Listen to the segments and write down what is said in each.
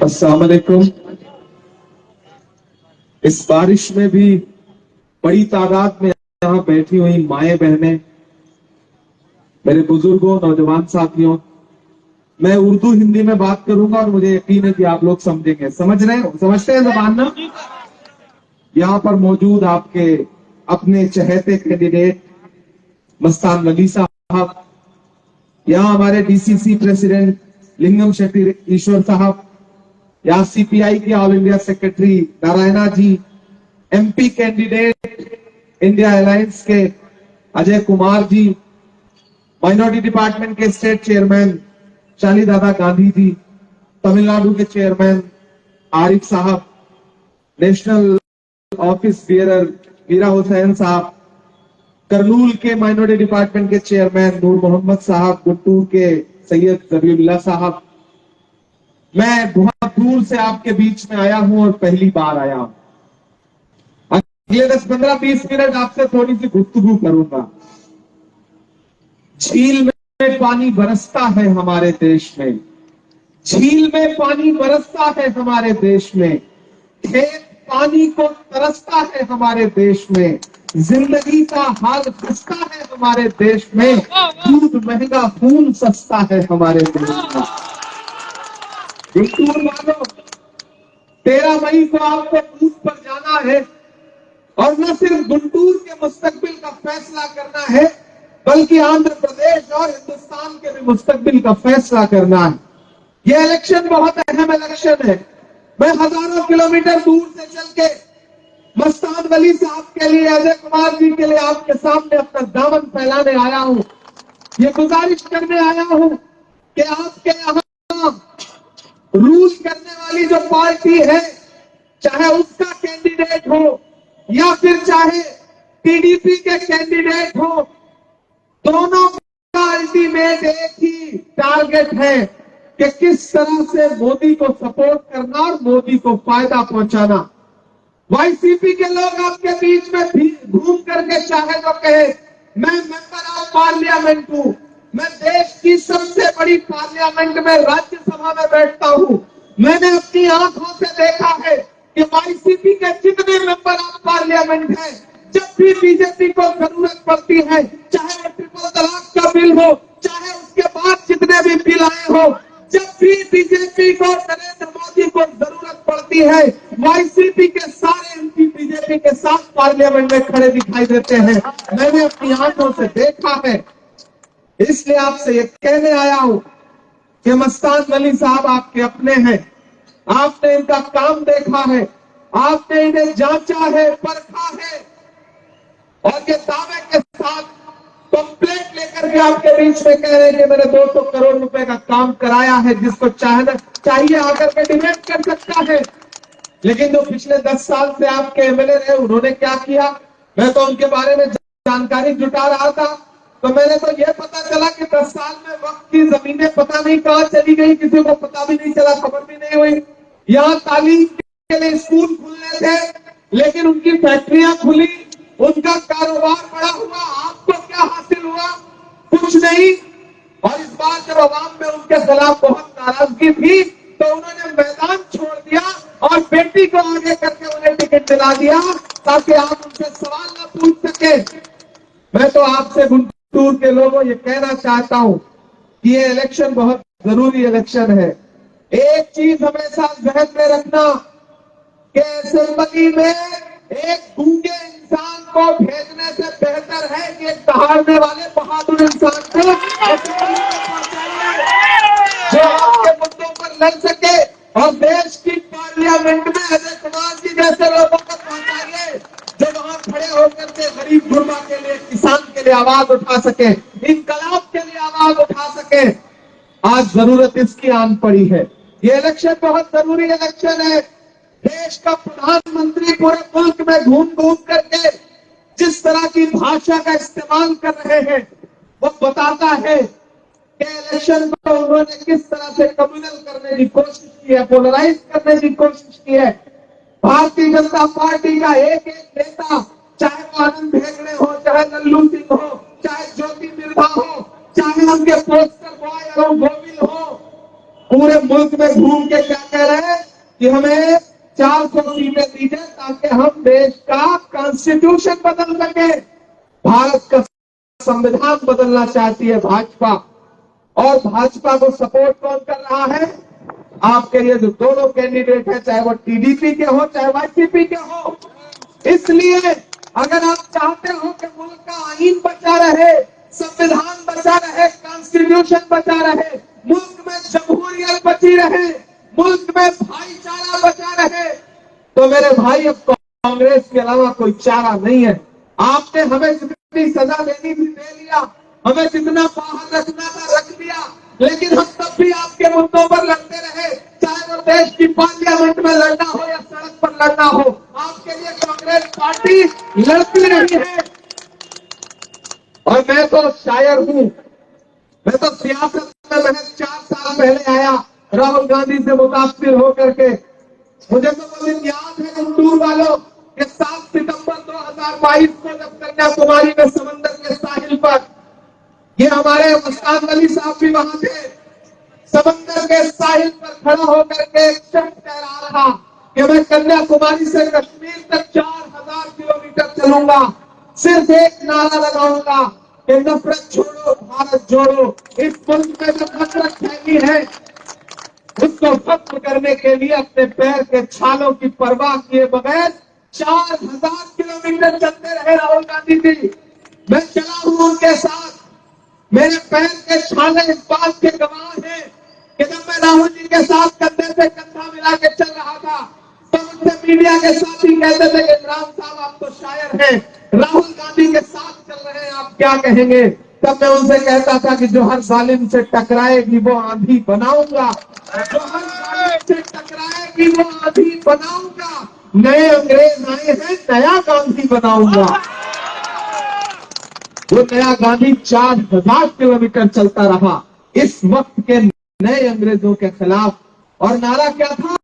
अस्सलाम वालेकुम। इस बारिश में भी बड़ी तादाद में यहाँ बैठी हुई माएं बहनें, मेरे बुजुर्गों, नौजवान साथियों, मैं उर्दू हिंदी में बात करूंगा और मुझे यकीन है कि आप लोग समझेंगे। समझ रहे हो, समझते हैं जबान ना? यहाँ पर मौजूद आपके अपने चहेते कैंडिडेट मस्तान वली साहब, यहाँ हमारे डीसीसी प्रेसिडेंट लिंगम शेट्टी ईश्वर साहब, यहाँ सीपीआई के all India secretary Narayana ji, MP candidate India alliance के अजय कुमार जी, माइनॉरिटी डिपार्टमेंट के स्टेट चेयरमैन शाली दादा गांधी जी, तमिलनाडु के chairman Arif sahab, national office bearer Meera Hussain sahab, Kurnool के माइनॉरिटी डिपार्टमेंट के चेयरमैन नूर मोहम्मद साहब, गुंटूर के सैयद जबीउल्लाह साहब, मैं बहुत दूर से आपके बीच में आया हूं और पहली बार आया हूं। अगले 10-15-20 मिनट आपसे थोड़ी सी गुफ्तगू करूंगा। झील में पानी बरसता है हमारे देश में, झील में पानी बरसता है हमारे देश में, खेत पानी को तरसता है हमारे देश में, जिंदगी का हाल खस्ता है हमारे देश में, दूध महंगा खून सस्ता है हमारे देश में। गुंटूर वालों, 13 मई को आपको बूथ पर जाना है और न सिर्फ गुंटूर के मुस्तकबिल का फैसला करना है, बल्कि आंध्र प्रदेश और हिंदुस्तान के भी मुस्तकबिल का फैसला करना है। यह इलेक्शन बहुत अहम इलेक्शन है। मैं हजारों किलोमीटर दूर से चल के मस्तान वली साहब के लिए, अजय कुमार जी के लिए आपके सामने अपना दामन फैलाने आया हूं। ये गुजारिश करने आया हूं कि आपके यहां रूल करने वाली जो पार्टी है, चाहे उसका कैंडिडेट हो या फिर चाहे टीडीपी के कैंडिडेट हो, दोनों का अल्टीमेट एक ही टारगेट है कि किस तरह से मोदी को सपोर्ट करना और मोदी को फायदा पहुंचाना। वाईसीपी के लोग आपके बीच में घूम करके चाहे तो कहे मैं मेंबर ऑफ पार्लियामेंट हूं, मैं देश की सबसे बड़ी पार्लियामेंट में राज्यसभा में बैठता हूं, मैंने अपनी आंखों से देखा है कि वाईसीपी के जितने मेंबर ऑफ पार्लियामेंट हैं, जब भी बीजेपी को जरूरत पड़ती है, चाहे वो ट्रिपल तलाक का बिल हो, चाहे उसके बाद जितने भी बिल आए हो, जब भी बीजेपी को, नरेंद्र मोदी को जरूरत पड़ती है, वाईसीपी के सारे एमपी बीजेपी के साथ पार्लियामेंट में खड़े दिखाई देते हैं। मैंने अपनी आंखों से देखा है, इसलिए आपसे ये कहने आया हूं कि मस्तान वली साहब आपके अपने हैं, आपने इनका काम देखा है, आपने इन्हें जांचा है, परखा है और ये दावे के साथ कंप्लेंट लेकर के आपके बीच में कह रहे हैं कि मैंने 200 करोड़ रुपए का काम कराया है। जिसको चाहिए आकर के डिबेट कर सकता है, लेकिन जो पिछले 10 साल से आपके एमएलए रहे, उन्होंने क्या किया? मैं तो उनके बारे में जानकारी जुटा रहा था, तो मैंने तो यह पता चला कि 10 साल में वक्त की जमीनें पता नहीं कहां चली गई, किसी को पता भी नहीं चला, खबर भी नहीं हुई। यहाँ तालीम के लिए स्कूल खुलने थे, लेकिन उनकी फैक्ट्रियां खुली, उनका कारोबार बड़ा हुआ। आपको क्या हासिल हुआ? कुछ नहीं। और इस बार जब आवाम में उनके खिलाफ बहुत नाराजगी थी, तो उन्होंने मैदान छोड़ दिया और बेटी को आगे करके उन्हें टिकट दिला दिया ताकि आप उनसे सवाल न पूछ सके। मैं तो आपसे गुंटूर के लोगों ये कहना चाहता हूं कि ये इलेक्शन बहुत जरूरी इलेक्शन है। एक चीज हमेशा जहन में रखना कि असेंबली में एक गूंगे इंसान को भेजने से बेहतर है कि एक दहाड़ने वाले बहादुर इंसान को जो आपके मुद्दों पर लड़ सके और देश की पार्लियामेंट में अजय कुमार जी जैसे लोगों को पहुंचाइए जो वहां खड़े होकर के गरीब गुरबा के लिए, किसान के लिए आवाज उठा सके, इनकलाब के लिए आवाज उठा सके। आज जरूरत इसकी आन पड़ी है। ये इलेक्शन बहुत जरूरी इलेक्शन है। देश का प्रधानमंत्री पूरे मुल्क में घूम घूम करके जिस तरह की भाषा का इस्तेमाल कर रहे हैं, वो बताता है कि इलेक्शन को उन्होंने किस तरह से कम्युनल करने की कोशिश की है, पोलराइज करने की कोशिश की है। भारतीय जनता पार्टी का एक एक नेता, चाहे वो आनंद हेगड़े हो, चाहे लल्लू सिंह हो, चाहे ज्योति मिर्धा हो, चाहे उनके पोस्टर बॉय अरुण गोविल हो, पूरे मुल्क में घूम के क्या कह रहे हैं कि हमें 400 सीटें दीजिए ताकि हम देश का कॉन्स्टिट्यूशन बदल सके। भारत का संविधान बदलना चाहती है भाजपा, और भाजपा को सपोर्ट कौन कर रहा है? आपके ये जो दोनों कैंडिडेट हैं, चाहे वो टीडीपी के हो चाहे वाईसीपी के हो। इसलिए अगर आप चाहते हो कि मुल्क का आईन बचा रहे, संविधान बचा रहे, कॉन्स्टिट्यूशन बचा रहे, मुल्क में जमहूरियत बची रहे, मुल्क में भाईचारा बचा रहे, तो मेरे भाई अब कांग्रेस के अलावा कोई चारा नहीं है। आपने हमें जितनी सजा देनी थी दे लिया, हमें जितना बाहर रखना था रख दिया, लेकिन हम तब भी आपके मुद्दों पर लड़ते रहे, चाहे वो देश की पार्लियामेंट में लड़ना हो या सड़क पर लड़ना हो। आपके लिए कांग्रेस पार्टी लड़ती रही है। और मैं तो शायर हूं, मैं तो सियासत में महज 4 साल पहले आया राहुल गांधी से मुतासिर होकर के। मुझे तो वो दिन याद है गुंटूर वालों के 7 सितंबर 2022 को जब कन्याकुमारी में समंदर के साहिल पर, ये हमारे मस्तान अली साहब भी वहां थे, समंदर के साहिल पर खड़ा होकर के एक शख्स कह रहा था कि मैं कन्याकुमारी से कश्मीर तक 4000 किलोमीटर चलूंगा, सिर्फ एक नारा लगाऊंगा कि नफरत छोड़ो भारत जोड़ो। इस मुल्क में जो नफरत फैली है उसको खत्म करने के लिए अपने पैर के छालों की परवाह किए बगैर 4000 किलोमीटर चलते रहे राहुल गांधी जी। मैं चला हूं उनके साथ, मेरे पैर के छाले इस बात के गवाह हैं कि जब मैं राहुल जी के साथ कंधे से कंधा मिला के चल रहा था तो मुझसे मीडिया के साथी कहते थे कि इमरान साहब आप तो शायर हैं, राहुल गांधी के साथ चल रहे हैं, आप क्या कहेंगे? तब मैं उनसे कहता था कि जो हर जालिम से टकराएगी वो आंधी बनाऊंगा, जो हर जालिम से टकराएगी वो आंधी बनाऊंगा। नए अंग्रेज आए हैं, नया गांधी बनाऊंगा। वो नया गांधी 4000 किलोमीटर चलता रहा इस वक्त के नए अंग्रेजों के खिलाफ। और नारा क्या था?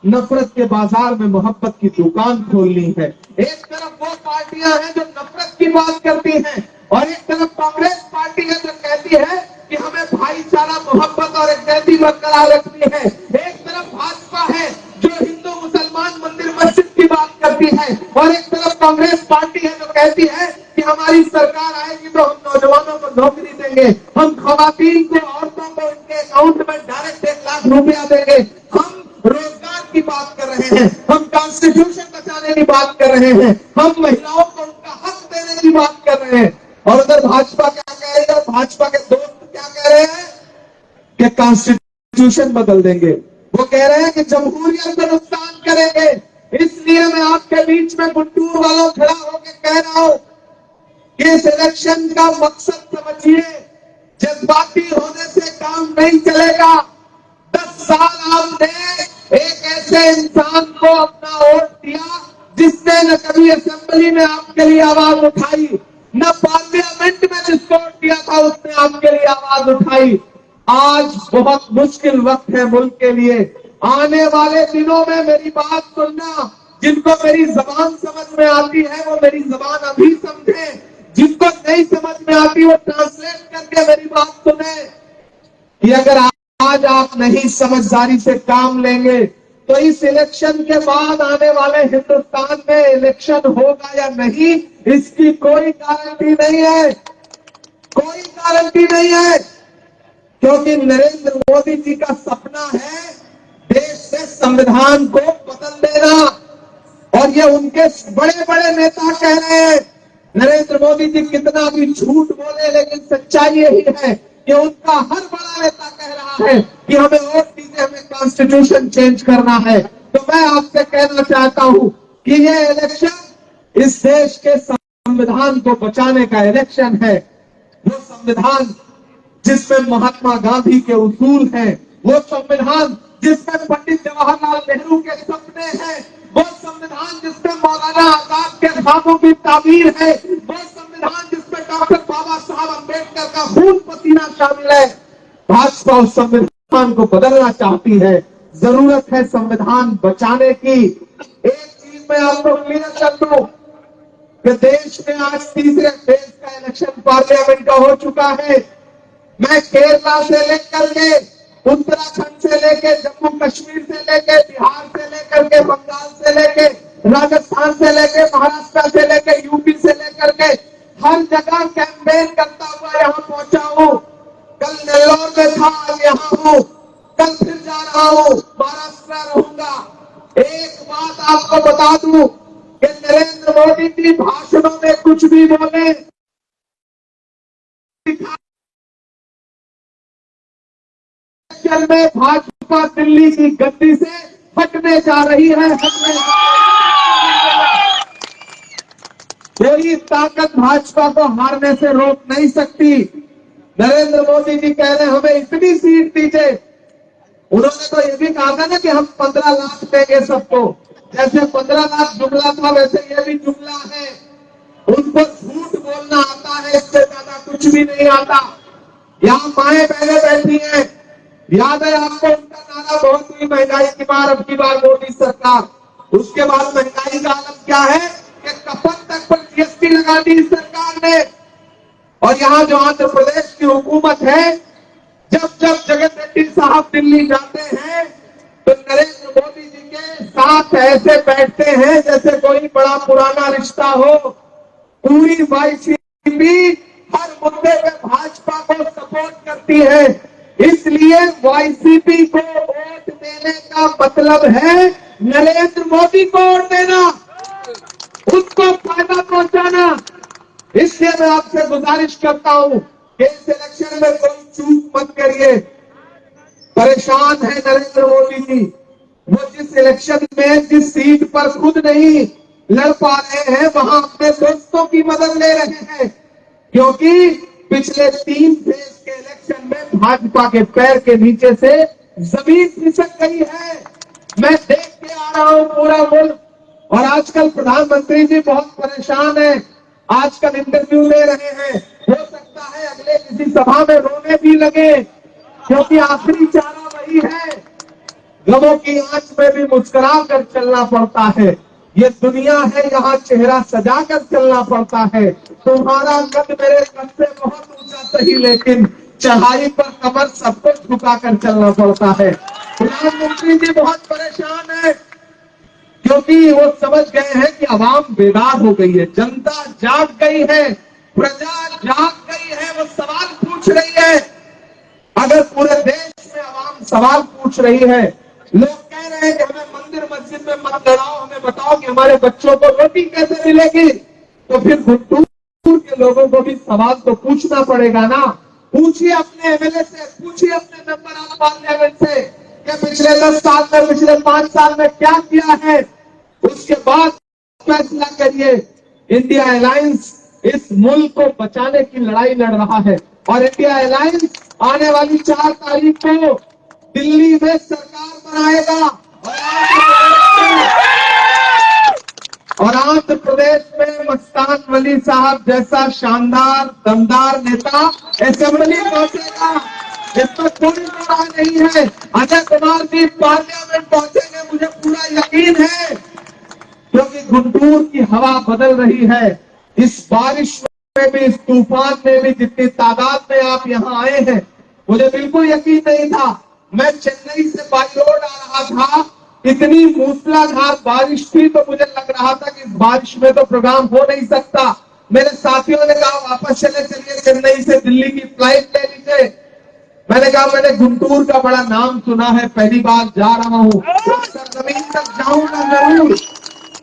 नफरत के बाजार में मोहब्बत की दुकान खोलनी है। एक तरफ वो पार्टियां हैं जो नफरत की बात करती हैं, और एक तरफ कांग्रेस पार्टी है जो कहती है कि हमें भाईचारा, मोहब्बत और एकजुटता बरकरार रखनी है। एक तरफ भाजपा है जो हिंदू मुसलमान मंदिर मस्जिद की बात करती है, और एक तरफ कांग्रेस पार्टी है जो कहती है कि हमारी सरकार आएगी तो हम नौजवानों को नौकरी देंगे, हम खवातीन को, औरतों को इनके अकाउंट में डायरेक्ट 1 लाख रुपया देंगे, हम रोजगार की बात कर रहे हैं, हम कॉन्स्टिट्यूशन बचाने की बात कर रहे हैं, हम महिलाओं को उनका हक देने की बात कर रहे हैं। और उधर भाजपा क्या कह रही है? भाजपा के दोस्त क्या कह रहे हैं कि कॉन्स्टिट्यूशन बदल देंगे, वो कह रहे हैं कि जमहूरियत को नुकसान करेंगे। इसलिए मैं आपके बीच में गुंटूर वालों खड़ा होकर कह रहा हूं कि इस इलेक्शन का मकसद समझिए, जज्बाती होने से काम नहीं चलेगा। 10 साल आपने एक ऐसे इंसान को अपना वोट दिया जिसने न कभी असेंबली में आपके लिए आवाज उठाई, न पार्लियामेंट में जिसको वोट दिया था उसने आपके लिए आवाज उठाई। आज बहुत मुश्किल वक्त है मुल्क के लिए। आने वाले दिनों में मेरी बात सुनना, जिनको मेरी जबान समझ में आती है वो मेरी जबान अभी समझे, जिनको नहीं समझ में आती वो ट्रांसलेट करके मेरी बात सुने। कि अगर आज आप नहीं समझदारी से काम लेंगे तो इस इलेक्शन के बाद आने वाले हिंदुस्तान में इलेक्शन होगा या नहीं, इसकी कोई गारंटी नहीं है, कोई गारंटी नहीं है। क्योंकि नरेंद्र मोदी जी का सपना है देश से संविधान को बदल देना, और ये उनके बड़े बड़े नेता कह रहे हैं। नरेंद्र मोदी जी कितना भी झूठ बोले, लेकिन सच्चाई यही है कि उनका हर बड़ा नेता कह रहा है कि हमें वोट दीजिए, हमें कॉन्स्टिट्यूशन चेंज करना है। तो मैं आपसे कहना चाहता हूं कि ये इलेक्शन इस देश के संविधान को बचाने का इलेक्शन है। वो संविधान जिसमें महात्मा गांधी के उसूल हैं, वो संविधान जिसमें पंडित जवाहरलाल नेहरू के सपने हैं, वो संविधान जिसमें मौलाना आजाद के ख्वाबों की ताबीर है, वो संविधान जिसमें डॉक्टर बाबा साहब अम्बेडकर का खून पसीना शामिल है। भाजपा उस संविधान को बदलना चाहती है। जरूरत है संविधान बचाने की। एक चीज मैं आपको क्लियर कर दूं कि देश में आज तीसरे फेज का इलेक्शन पार्लियामेंट का हो चुका है। मैं केरला से लेकर के उत्तराखंड से लेके जम्मू कश्मीर से लेके बिहार से लेकर के बंगाल से लेके राजस्थान से लेके महाराष्ट्र से लेके यूपी से लेकर के हर जगह कैंपेन करता हुआ यहाँ पहुंचा हूँ। कल नेल्लोर में था, आज यहाँ हूँ, कल फिर जा रहा हूँ, महाराष्ट्र रहूंगा। एक बात आपको बता दूं कि नरेंद्र मोदी जी भाषणों में कुछ भी बोले, में भाजपा दिल्ली की गद्दी से हटने जा रही है, कोई ताकत भाजपा को हारने से रोक नहीं सकती। नरेंद्र मोदी जी कह रहे हैं हमें इतनी सीट दीजिए। उन्होंने तो ये भी कहा था ना कि हम 15 लाख देंगे सबको। जैसे 15 लाख जुमला था वैसे ये भी जुमला है। उनको झूठ बोलना आता है, इससे ज्यादा कुछ भी नहीं आता। यहाँ माएं बहनें बैठी हैं, याद है आपको उनका नारा बहुत ही महंगाई की मार, अब की बार मोदी सरकार। उसके बाद महंगाई का आलम क्या है कि कफन तक पर जीएसटी लगा दी सरकार ने। और यहाँ जो आंध्र प्रदेश की हुकूमत है, जब जब जगत रेड्डी साहब दिल्ली जाते हैं तो नरेंद्र मोदी जी के साथ ऐसे बैठते हैं जैसे कोई बड़ा पुराना रिश्ता हो। पूरी वाईसीपी हर मुद्दे पे भाजपा को सपोर्ट करती है। इसलिए वाईसीपी को वोट देने का मतलब है नरेंद्र मोदी को वोट देना, उसको फायदा पहुंचाना। इसलिए मैं आपसे गुजारिश करता हूं कि इस इलेक्शन में कोई चूक मत करिए। परेशान है नरेंद्र मोदी जी, वो जिस इलेक्शन में जिस सीट पर खुद नहीं लड़ पा रहे हैं वहां अपने दोस्तों की मदद ले रहे हैं, क्योंकि पिछले 3 फेज के इलेक्शन में भाजपा के पैर के नीचे से जमीन खिसक गई है। मैं देख के आ रहा हूं पूरा मुल्क। और आजकल प्रधानमंत्री जी बहुत परेशान है, आजकल इंटरव्यू ले रहे हैं। हो सकता है अगले किसी सभा में रोने भी लगे, क्योंकि आखिरी चारा वही है। गमों की आंच में भी मुस्कुरा कर चलना पड़ता है। ये दुनिया है, यहाँ चेहरा सजा कर चलना पड़ता है। तुम्हारा कद मेरे कद से बहुत ऊंचा सही, लेकिन चढ़ाई पर कमर सबको झुका कर चलना पड़ता है। प्रधानमंत्री जी बहुत परेशान है, क्योंकि वो समझ गए हैं कि आवाम बेदार हो गई है, जनता जाग गई है, प्रजा जाग गई है। वो सवाल पूछ रही है। अगर पूरे देश में आवाम सवाल पूछ रही है, लोग कह रहे हैं कि हमें मंदिर मस्जिद में मत लड़ाओ, हमें बताओ कि हमारे बच्चों को रोटी कैसे मिलेगी, तो फिर गुंटूर के लोगों को भी सवाल तो पूछना पड़ेगा ना। पूछिए अपने एमएलए से, पूछिए अपने मेंबर ऑफ पार्लियामेंट से कि पिछले 10 साल में, पिछले 5 साल में क्या किया है। उसके बाद फैसला करिए। इंडिया अलायंस इस मुल्क को बचाने की लड़ाई लड़ रहा है, और इंडिया अलायंस आने वाली 4 तारीख को दिल्ली में सरकार बनाएगा। और आंध्र प्रदेश में मस्तान वली साहब जैसा शानदार दमदार नेता असेंबली पहुंचेगा, इसमें कोई राय नहीं है। अजय कुमार जी पार्लियामेंट पहुंचेंगे, मुझे पूरा यकीन है, क्योंकि गुंटूर की हवा बदल रही है। इस बारिश में भी, इस तूफान में भी जितनी तादाद में आप यहाँ आए हैं, मुझे बिल्कुल यकीन नहीं था। मैं चेन्नई से बाई रोड आ रहा था, इतनी मूसलाधार बारिश थी, तो मुझे लग रहा था कि इस बारिश में तो प्रोग्राम हो नहीं सकता। मेरे साथियों ने कहा वापस चलिए, चेन्नई से दिल्ली की फ्लाइट ले लीजिए। मैंने कहा मैंने गुंटूर का बड़ा नाम सुना है, पहली बार जा रहा हूँ, सरजमीन तक जाऊंगा जरूर।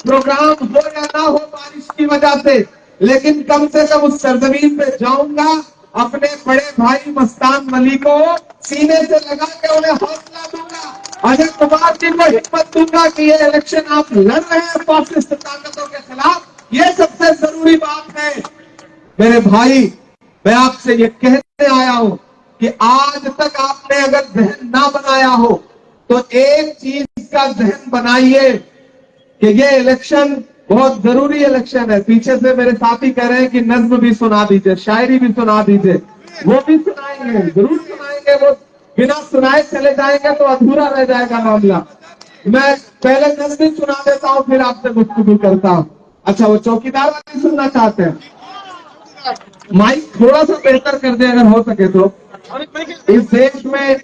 प्रोग्राम हो या ना हो बारिश की वजह से, लेकिन कम से कम उस सरजमीन पे जाऊंगा, अपने बड़े भाई मस्तान वली को सीने से लगा के उन्हें हौसला दूंगा। अजय कुमार जी को हिम्मत दूंगा कि ये इलेक्शन आप लड़ रहे हैं फासिस्ट ताकतों के खिलाफ, ये सबसे जरूरी बात है। मेरे भाई, मैं आपसे ये कहने आया हूं कि आज तक आपने अगर जहन ना बनाया हो तो एक चीज का जहन बनाइए कि ये इलेक्शन बहुत जरूरी इलेक्शन है। पीछे से मेरे साथी कह रहे हैं कि नज्म भी सुना दीजिए, शायरी भी सुना दीजिए। वो भी सुनाएंगे, जरूर सुनाएंगे। वो बिना सुनाए चले जाएंगे तो अधूरा रह जाएगा मामला। मैं पहले नज्म सुना देता हूँ, फिर आपसे गुफ्तगू करता हूँ। अच्छा, वो चौकीदार वाली सुनना चाहते हैं? माइक थोड़ा सा बेहतर कर दे अगर हो सके तो। इस देश में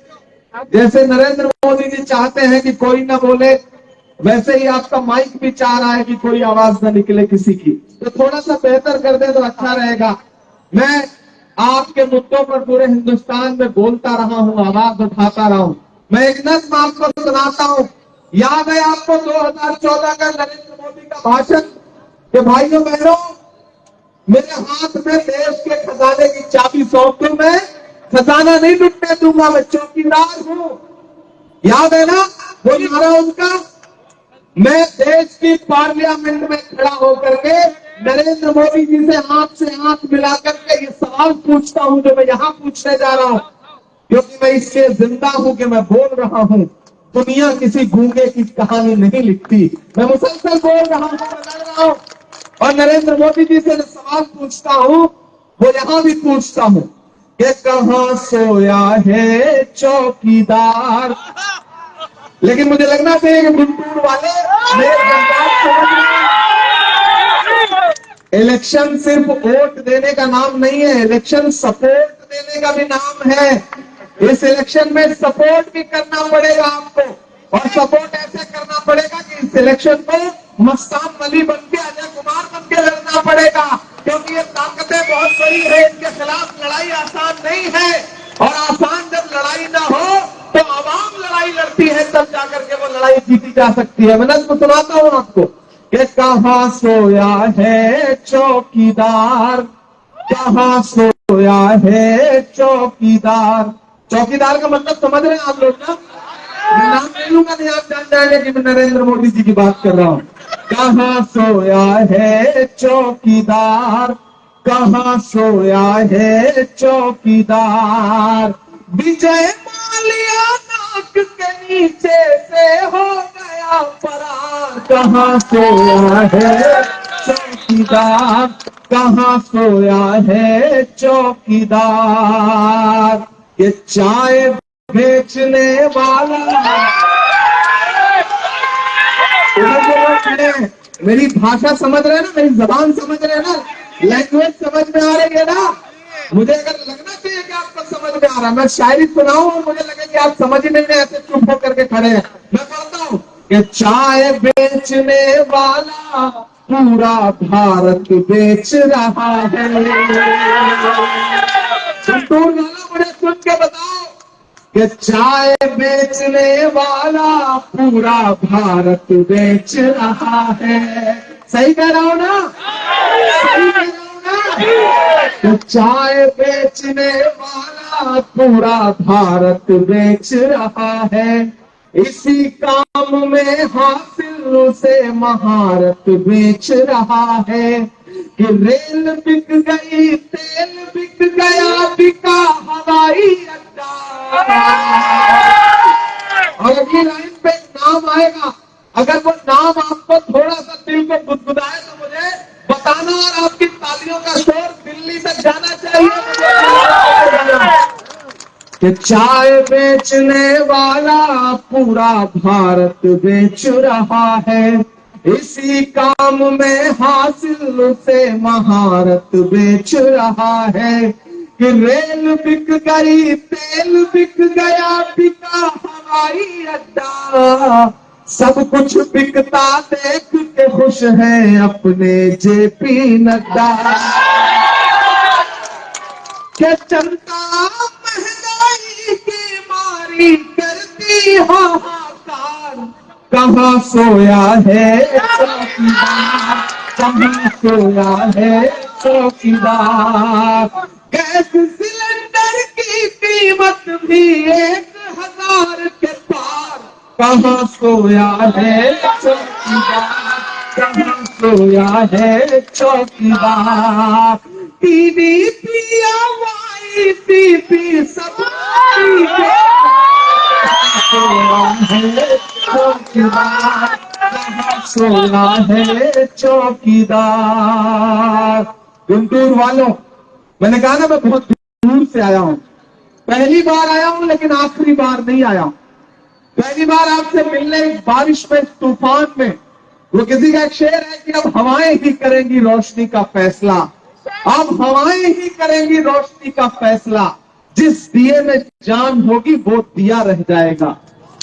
जैसे नरेंद्र मोदी जी चाहते हैं कि कोई ना बोले, वैसे ही आपका माइक भी चाह रहा है कि कोई आवाज ना निकले किसी की। तो थोड़ा सा बेहतर कर दे तो अच्छा रहेगा। मैं आपके मुद्दों पर पूरे हिंदुस्तान में बोलता रहा हूं, आवाज उठाता रहा हूं। मैं एक नज्म आपको सुनाता हूं। याद है आपको 2014 का नरेंद्र मोदी का भाषण कि भाइयों बहनों, मेरे हाथ में देश के खजाने की चाबी सौंप दूं, मैं खजाना नहीं लुटने दूंगा, मैं चौकीदार हूं। याद है ना वो नारा उनका? मैं देश की पार्लियामेंट में खड़ा होकर के नरेंद्र मोदी जी से हाथ मिला करके ये सवाल पूछता हूं जो मैं यहां पूछने जा रहा हूं, क्योंकि मैं इससे जिंदा हूं कि मैं बोल रहा हूं। दुनिया किसी गूंगे की कहानी नहीं लिखती। मैं मुसलसल बोल रहा हूं, मैं लड़ रहा हूं, और नरेंद्र मोदी जी से जो सवाल पूछता हूं वो यहां भी पूछता हूं कि कहां सोया है चौकीदार। लेकिन मुझे लगना चाहिए कि गुंटूर वाले मेरे जज्बात समझ रहे हैं। इलेक्शन सिर्फ वोट देने का नाम नहीं है, इलेक्शन सपोर्ट देने का भी नाम है। इस इलेक्शन में सपोर्ट भी करना पड़ेगा आपको, और सपोर्ट ऐसे करना पड़ेगा कि इस इलेक्शन को मस्तान वली बन के, अजय कुमार बन के लड़ना पड़ेगा, क्योंकि ये ताकतें बहुत बड़ी है, इनके खिलाफ लड़ाई आसान नहीं है। और आसान जब लड़ाई ना हो तो आवाम लड़ाई लड़ती है, तब जाकर के वो लड़ाई जीती जा सकती है। मैं नज़्म सुनाता हूं आपको कि कहां सोया है चौकीदार, कहां सोया है चौकीदार। चौकीदार का मतलब समझ रहे हैं आप लोग ना? मैं नाम नहीं लूंगा, नहीं आप जान जाएंगे कि मैं नरेंद्र मोदी जी की बात कर रहा हूं। कहां सोया है चौकीदार, कहां सोया है चौकीदार। विजय माल्या नाक के नीचे से हो गया फरार। कहां सोया है चौकीदार, कहां सोया है चौकीदार। ये चाय बेचने वाला, मेरी भाषा समझ रहे हैं ना, मेरी जबान समझ रहे हैं ना, लैंग्वेज समझ में आ रही है ना? मुझे अगर लगना चाहिए कि आपको समझ में आ रहा है, मैं शायरी सुनाऊं और मुझे लगे कि आप समझ ही नहीं रहे, ऐसे चुप होकर के खड़े हैं। मैं पढ़ता हूं कि चाय बेचने वाला पूरा भारत बेच रहा है। गुंटूर वाला मुझे सुन के बताओ कि चाय बेचने वाला पूरा भारत बेच रहा है। सही कह रहा हूं ना? सही कह रहा हूं ना? तो चाय बेचने वाला पूरा भारत बेच रहा है। इसी काम में हासिल से महारत बेच रहा है कि रेल बिक गई, तेल बिक गया, बिका हवाई अड्डा। और अगली लाइन पे नाम आएगा, अगर वो नाम आपको थोड़ा सा दिल को गुदगुदाए तो मुझे बताना, और आपकी तालियों का शोर दिल्ली तक जाना चाहिए। कि चाय बेचने वाला पूरा भारत बेच रहा है। इसी काम में हासिल से महारत बेच रहा है कि रेल बिक गई, तेल बिक गया, बिका हवाई अड्डा। सब कुछ बिकता देख के खुश हैं अपने जेपी नड्डा। क्या जनता महंगाई की मारी करती हाहाकार। कहां सोया है चौकीदार, कहां सोया है चौकीदार। गैस सिलेंडर की कीमत भी 1000 के पार। कहां सोया है चौकीदार, कहां सोया है चौकीदार। टीडीपी वाईसीपी सब चौकीदार, कहां सोया है चौकीदार। गुंटूर वालों, मैंने कहा ना मैं बहुत दूर से आया हूं, पहली बार आया हूं लेकिन आखिरी बार नहीं आया हूं। पहली बार आपसे मिलने बारिश में, तूफान में। वो किसी का एक शेर है कि अब हवाएं ही करेंगी रोशनी का फैसला, अब हवाएं ही करेंगी रोशनी का फैसला। जिस दिए में जान होगी वो दिया रह जाएगा।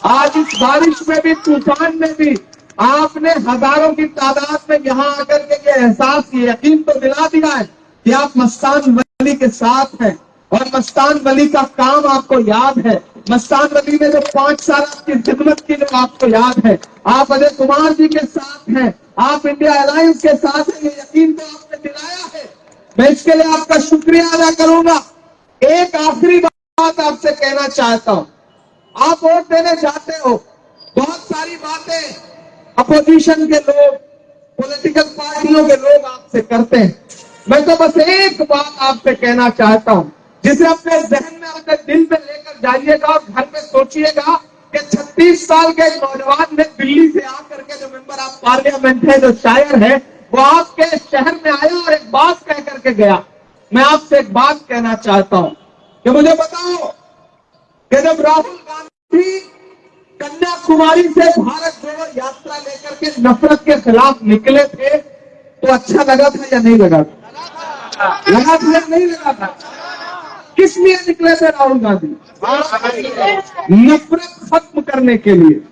आज इस बारिश में भी, तूफान में भी आपने हजारों की तादाद में यहां आकर के ये एहसास, ये यकीन तो दिला दिया है कि आप मस्तान वली के साथ हैं। और मस्तान वली का काम आपको याद है। मस्तान वली ने जो 5 साल आपकी खिदमत की, जो आपको याद है। आप अजय कुमार जी के साथ हैं, आप इंडिया अलायंस के साथ हैं, ये यकीन तो आपने दिलाया है। मैं इसके लिए आपका शुक्रिया अदा करूंगा। एक आखिरी बात आपसे कहना चाहता हूं। आप वोट देने जाते हो, बहुत सारी बातें अपोजिशन के लोग, पॉलिटिकल पार्टियों के लोग आपसे करते हैं। मैं तो बस एक बात आपसे कहना चाहता हूं, जिसे अपने जहन में, अपने दिल में लेकर जाइएगा और घर में सोचिएगा कि 36 साल के एक नौजवान ने दिल्ली से आकर के, जो मेंबर ऑफ पार्लियामेंट है, जो शायर है, वो आपके शहर में आया और एक बात कह करके गया। मैं आपसे एक बात कहना चाहता हूं कि मुझे बताओ कि जब राहुल गांधी कन्याकुमारी से भारत जोड़ो यात्रा लेकर के नफरत के खिलाफ निकले थे, तो अच्छा लगा था या नहीं लगा था? लगा था या नहीं लगा था? किस लिए निकले थे राहुल गांधी? नफरत खत्म करने के लिए।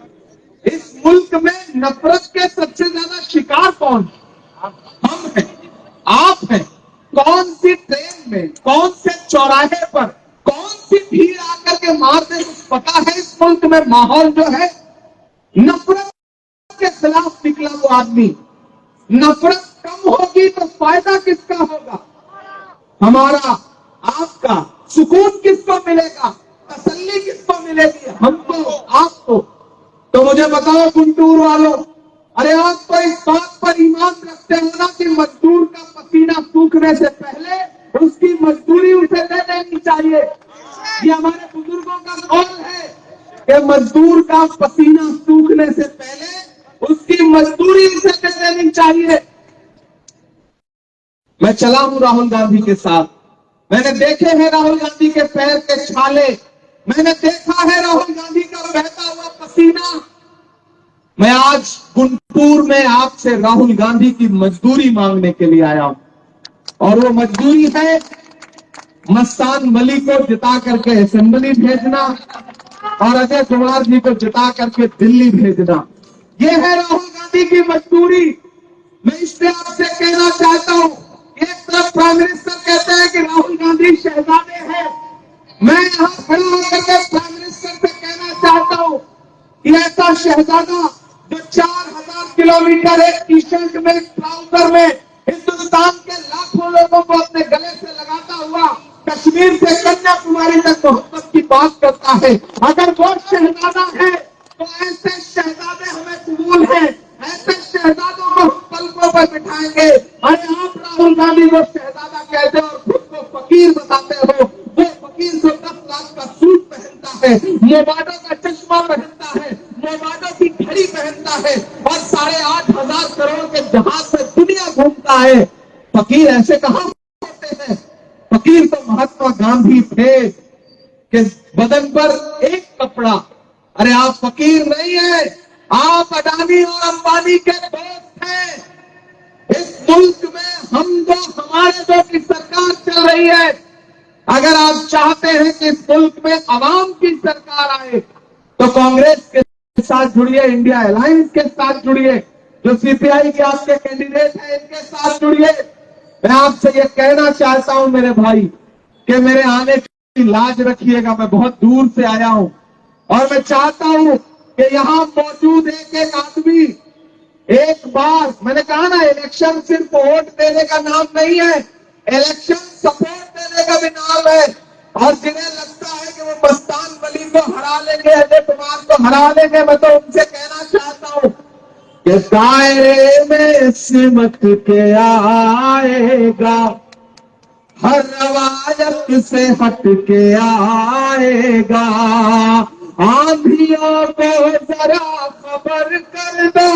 इस मुल्क में नफरत के सबसे ज्यादा शिकार कौन? हम हैं, आप हैं। कौन सी ट्रेन में, कौन से चौराहे पर, कौन सी भीड़ आकर के मार दे, पता है? इस मुल्क में माहौल जो है, नफरत के खिलाफ निकला वो आदमी। नफरत कम होगी तो फायदा किसका होगा? हमारा, आपका। सुकून किसको मिलेगा? तसल्ली किसको मिलेगी? हमको, आपको। तो मुझे बताओ गुंटूर वालों, अरे आप तो इस बात पर ईमान रखते हो ना कि मजदूर का पसीना सूखने से पहले उसकी मजदूरी उसे दे देनी चाहिए। ये हमारे बुजुर्गों का कौल है कि मजदूर का पसीना सूखने से पहले उसकी मजदूरी उसे दे देनी चाहिए। मैं चला हूं राहुल गांधी के साथ, मैंने देखे हैं राहुल गांधी के पैर के छाले, मैंने देखा है राहुल गांधी का बहता हुआ पसीना। मैं आज गुंटूर में आपसे राहुल गांधी की मजदूरी मांगने के लिए आया हूं, और वो मजदूरी है मस्तान वली को जिता करके असेंबली भेजना और अजय कुमार जी को जिता करके दिल्ली भेजना। ये है राहुल गांधी की मजदूरी। मैं इससे आपसे कहना चाहता हूं, एक तरफ प्राइम मिनिस्टर कहते हैं कि राहुल गांधी शहजादे हैं। मैं यहां खड़ा होकर के प्राइम मिनिस्टर से कहना चाहता हूं कि ऐसा शहजादा जो 4000 किलोमीटर एक टी शर्ट में, ट्राउजर में हिंदुस्तान के लाखों लोगों को अपने गले से लगाता हुआ कश्मीर से कन्याकुमारी तक मोहब्बत की बात करता है, अगर वो शहजादा है तो ऐसे शहजादे हमें कबूल है। ऐसे शहजादों को पलकों पर बिठाएंगे। अरे आप राहुल गांधी को शहजादा कहते हो और खुद को फकीर बताते हो। वो फकीर जो 10 लाख का सूट पहनता है, मोबाडो का चश्मा पहनता है, मोबाडो की घड़ी पहनता है और 8,500 करोड़ के जहाज से दुनिया घूमता है। फकीर ऐसे कहां होते हैं? फकीर तो महात्मा गांधी थे कि बदन पर एक कपड़ा। अरे आप फकीर नहीं है, आप अडानी और अंबानी के दोस्त हैं। इस मुल्क में हम दो, हमारे दो की सरकार चल रही है। अगर आप चाहते हैं कि इस मुल्क में अवाम की सरकार आए तो कांग्रेस के साथ जुड़िए, इंडिया अलायंस के साथ जुड़िए, जो सीपीआई के आपके कैंडिडेट हैं इनके साथ जुड़िए। मैं आपसे ये कहना चाहता हूं मेरे भाई कि मेरे आने की लाज रखिएगा। मैं बहुत दूर से आया हूं और मैं चाहता हूं कि यहां मौजूद एक आदमी एक बार, मैंने कहा ना, इलेक्शन सिर्फ वोट देने का नाम नहीं है, इलेक्शन सपोर्ट देने का भी नाम है। और जिन्हें लगता है कि वो मस्तान वली को हरा लेंगे, अजय कुमार को हरा लेंगे, मैं तो उनसे कहना चाहता हूं कि दायरे में सिमट के आएगा, हर रवायत से हट के आएगा। आंधियों को जरा खबर कर दो,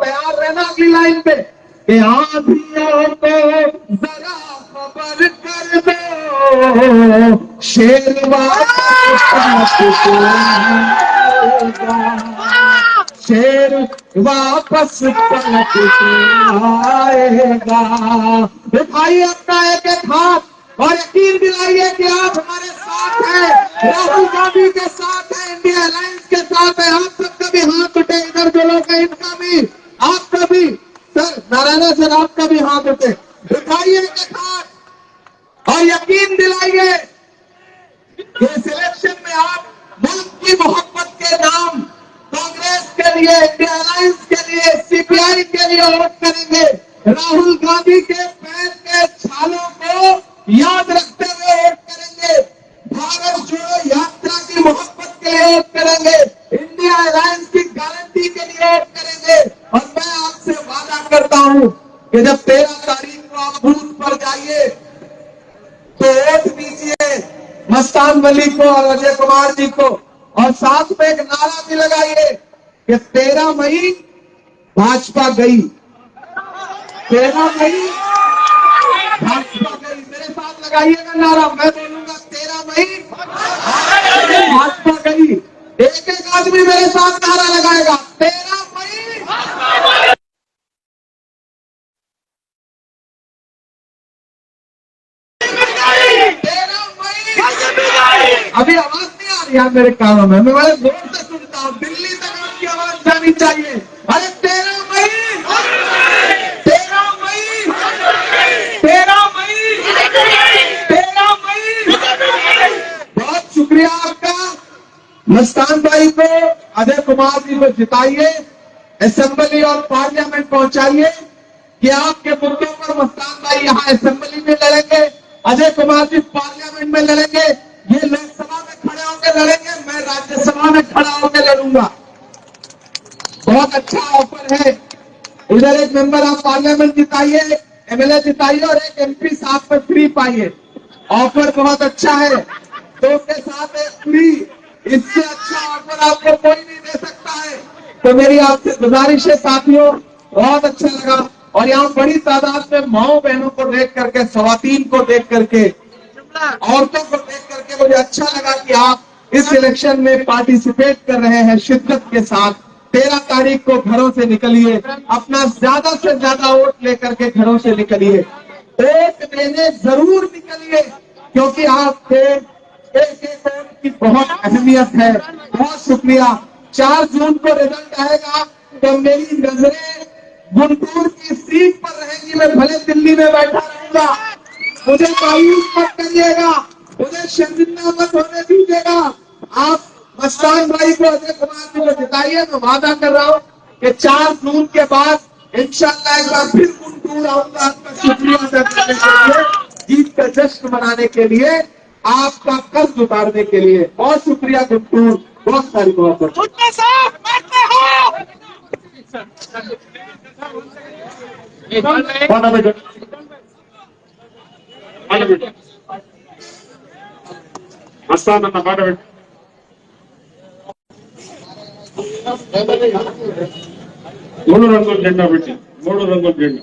तैयार रहना अगली लाइन पे, कि आंधियों को जरा खबर कर दो, शेर वापस पलट के आएगा, शेर वापस पलट के आएगा। उठाइए अपना एक एक हाथ, और यकीन दिलाइए कि आप हमारे साथ हैं, राहुल गांधी के साथ हैं, इंडिया अलायंस के साथ है। आप सबका भी हाथ उठे, इधर जो लोग हैं इनका भी, आपका भी। सर नारायण सर, आपका भी हाथ उठे, दिखाइए एक हाथ और यकीन दिलाइए कि इस इलेक्शन में आप मुल्क की मोहब्बत के नाम कांग्रेस के लिए, इंडिया अलायंस के लिए, सीपीआई के लिए वोट करेंगे। राहुल गांधी के पैर के छालों को याद रखते हुए वोट करेंगे। भारत जोड़ो यात्रा की मोहब्बत के लिए वोट करेंगे। इंडिया अलायंस की गारंटी के लिए वोट करेंगे। और मैं आपसे वादा करता हूं कि जब 13 तारीख को आप बूथ पर जाइए तो वोट दीजिए मस्तान वली को और अजय कुमार जी को, और साथ में एक नारा भी लगाइए कि 13 मई भाजपा गई, 13 मई भाजपा गई। मेरे साथ लगाइएगा नारा, मैं बोलूंगा 13 मई भाजपा गई। एक एक आदमी मेरे साथ नारा लगाएगा, 13 मई। अभी आवाज नहीं आ रही है मेरे कानों में, मैं बड़े जोर से सुनता हूँ, दिल्ली तक आपकी आवाज जानी चाहिए। अरे 13 मई, 13 मई, 13 मई, 13 मई। बहुत शुक्रिया आपका। मस्तान भाई को, अजय कुमार जी को जिताइए, असेंबली और पार्लियामेंट पहुंचाइए कि आपके मुद्दों पर मस्तान भाई यहाँ असेंबली में लड़ेंगे, अजय कुमार जी पार्लियामेंट में लड़ेंगे, ये लोकसभा में खड़े होकर लड़ेंगे, मैं राज्यसभा में खड़ा होकर लड़ूंगा। बहुत अच्छा ऑफर है। इधर एक मेंबर ऑफ पार्लियामेंट जिताइए, एमएलए जिताइए और एक एमपी साथ में फ्री पाइए। ऑफर बहुत अच्छा है, तो उसके साथ एक फ्री, इससे अच्छा ऑफर आपको कोई नहीं दे सकता है। तो मेरी आपसे गुजारिश है साथियों, बहुत अच्छा लगा। और यहाँ बड़ी तादाद में माओ बहनों को देख करके, खवातीन को देख करके, औरतों को देख करके मुझे अच्छा लगा कि आप इस इलेक्शन में पार्टिसिपेट कर रहे हैं शिद्दत के साथ। 13 तारीख को घरों से निकलिए, अपना ज्यादा से ज्यादा वोट लेकर के घरों से निकलिए, वोट देने जरूर निकलिए, क्योंकि आपके एक एक वोट की बहुत अहमियत है। बहुत शुक्रिया। 4 जून को रिजल्ट आएगा तो मेरी नजरें गुंटूर की सीट पर रहेंगी। मैं भले दिल्ली में बैठा रहूंगा, मुझे मायूस मत करिएगा, मुझे शर्मिंदा मत होने दीजिएगा। आप मस्तान भाई को, अजय कुमार जी को जिताइए। मैं वादा कर रहा हूँ कि 4 जून के बाद इंशाल्लाह एक बार फिर गुंटूर आऊंगा आपका शुक्रिया अदा करने के लिए, जीत का जश्न मनाने के लिए, आपका कर्ज उतारने के लिए। बहुत शुक्रिया गुंटूर, बहुत सारी मोहब्बत। మస్తాన్ అన్న మాట పెట్టు. 3 రంగుల జెండా పెట్టి, 3 రంగుల జెండా.